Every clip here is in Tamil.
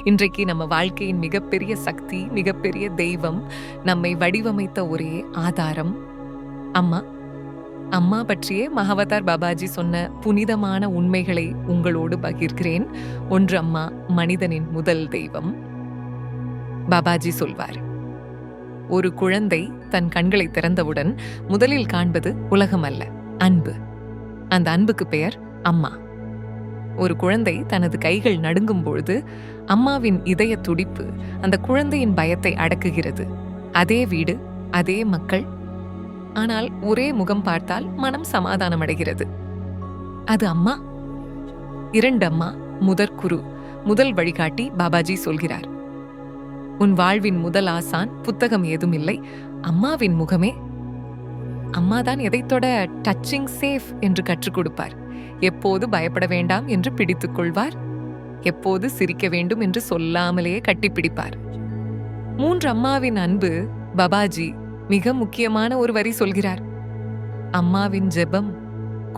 இன்றைக்கு நம்ம வாழ்க்கையின் மிகப்பெரிய சக்தி, மிகப்பெரிய தெய்வம், நம்மை வடிவமைத்த ஒரே ஆதாரம் அம்மா. அம்மா பற்றியே மகாவதார் பாபாஜி சொன்ன புனிதமான உண்மைகளை உங்களோடு பகிர்கிறேன். ஒன்று, அம்மா மனிதனின் முதல் தெய்வம். பாபாஜி சொல்வார், ஒரு குழந்தை தன் கண்களை திறந்தவுடன் முதலில் காண்பது உலகம் அல்ல, அன்பு. அந்த அன்புக்கு பெயர் அம்மா. ஒரு குழந்தை தனது கைகள் நடுங்கும் பொழுது அம்மாவின் இதய துடிப்பு அந்த குழந்தையின் பயத்தை அடக்குகிறது. அதே வீடு, அதே மக்கள், ஆனால் ஒரே முகம் பார்த்தால் மனம் சமாதானம் அடைகிறது. அது அம்மா. இரண்டு, அம்மா முதற்குரு, முதல் வழிகாட்டி. பாபாஜி சொல்கிறார், உன் வாழ்வின் முதல் ஆசான் புத்தகம் ஏதும் இல்லை, அம்மாவின் முகமே. அம்மாதான் எதைத்தொட டச்சிங் சேஃப் என்று கற்றுக் கொடுப்பார். எப்போது பயப்பட வேண்டாம் என்று பிடித்துக் கொள்வார். எப்போது சிரிக்க வேண்டும் என்று சொல்லாமலேயே கட்டிப்பிடிப்பார். மூன்று, அம்மாவின் அன்பு. பாபாஜி மிக முக்கியமான ஒரு வரி சொல்கிறார், அம்மாவின் ஜெபம்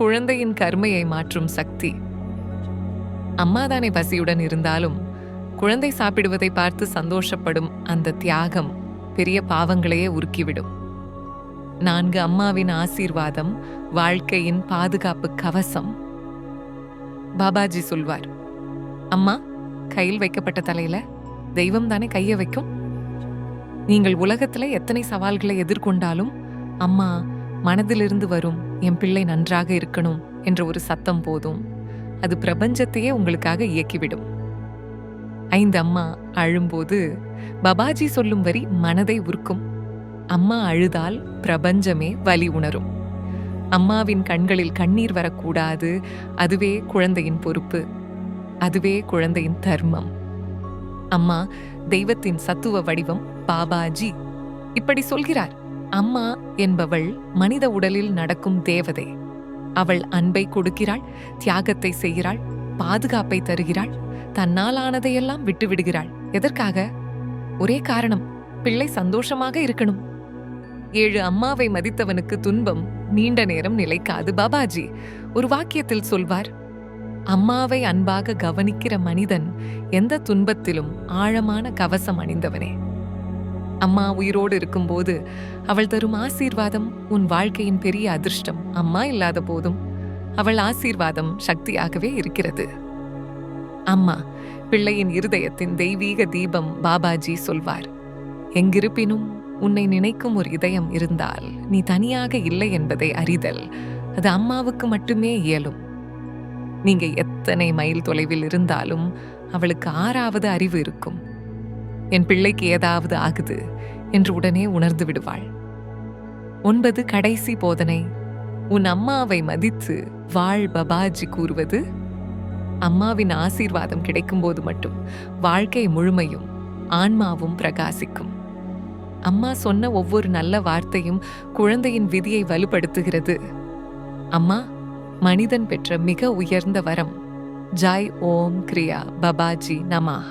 குழந்தையின் கர்மையை மாற்றும் சக்தி. அம்மாதானே பசியுடன் இருந்தாலும் குழந்தை சாப்பிடுவதை பார்த்து சந்தோஷப்படும் அந்த தியாகம் பெரிய பாவங்களையே உருக்கிவிடும். நான்கு, அம்மாவின் ஆசீர்வாதம் வாழ்க்கையின் பாதுகாப்பு கவசம். பாபாஜி சொல்வார், அம்மா கையில் வைக்கப்பட்ட தலையில தெய்வம் தானே கைய வைக்கும். நீங்கள் உலகத்துல எத்தனை சவால்களை எதிர்கொண்டாலும் அம்மா மனதிலிருந்து வரும் என் பிள்ளை நன்றாக இருக்கணும் என்ற ஒரு சத்தம் போதும், அது பிரபஞ்சத்தையே உங்களுக்காக இயக்கிவிடும். ஐந்து, அம்மா அழும்போது. பாபாஜி சொல்லும் வரி மனதை உருக்கும். அம்மா அழுதால் பிரபஞ்சமே வலி உணரும். அம்மாவின் கண்களில் கண்ணீர் வரக்கூடாது. அதுவே குழந்தையின் பொறுப்பு, அதுவே குழந்தையின் தர்மம். அம்மா தெய்வத்தின் சத்துவ வடிவம். பாபாஜி இப்படி சொல்கிறார், அம்மா என்பவள் மனித உடலில் நடக்கும் தேவதை. அவள் அன்பை கொடுக்கிறாள், தியாகத்தை செய்கிறாள், பாதுகாப்பை தருகிறாள், தன்னால் ஆனதையெல்லாம் விட்டுவிடுகிறாள். எதற்காக? ஒரே காரணம், பிள்ளை சந்தோஷமாக இருக்கணும். ஏழு, அம்மாவை மதித்தவனுக்கு துன்பம் நீண்ட நேரம் நிலைக்காது. பாபாஜி ஒரு வாக்கியத்தில் சொல்வார், அம்மாவை அன்பாக கவனிக்கிற மனிதன் எந்த துன்பத்திலும் ஆழமான கவசம் அணிந்தவனே. அம்மா உயிரோடு இருக்கும்போது அவள் தரும் ஆசீர்வாதம் உன் வாழ்க்கையின் பெரிய அதிர்ஷ்டம். அம்மா இல்லாத போதும் அவள் ஆசீர்வாதம் சக்தியாகவே இருக்கிறது. அம்மா பிள்ளையின் இருதயத்தின் தெய்வீக தீபம். பாபாஜி சொல்வார், எங்கிருப்பினும் உன்னை நினைக்கும் ஒரு இதயம் இருந்தால் நீ தனியாக இல்லை என்பதை அறிதல், அது அம்மாவுக்கு மட்டுமே இயலும். நீங்க எத்தனை மைல் தொலைவில் இருந்தாலும் அவளுக்கு ஆறாவது அறிவு இருக்கும். என் பிள்ளைக்கு ஏதாவது ஆகுது என்று உடனே உணர்ந்து விடுவாள். 9, கடைசி போதனை. உன் அம்மாவை மதித்து வாழ். பாபாஜி கூறுவது, அம்மாவின் ஆசீர்வாதம் கிடைக்கும்போது மட்டும் வாழ்க்கை முழுமையும் ஆன்மாவும் பிரகாசிக்கும். அம்மா சொன்ன ஒவ்வொரு நல்ல வார்த்தையும் குழந்தையின் விதியை வலுப்படுத்துகிறது. அம்மா மனிதன் பெற்ற மிக உயர்ந்த வரம். ஜாய் ஓம் கிரியா பாபாஜி நமः.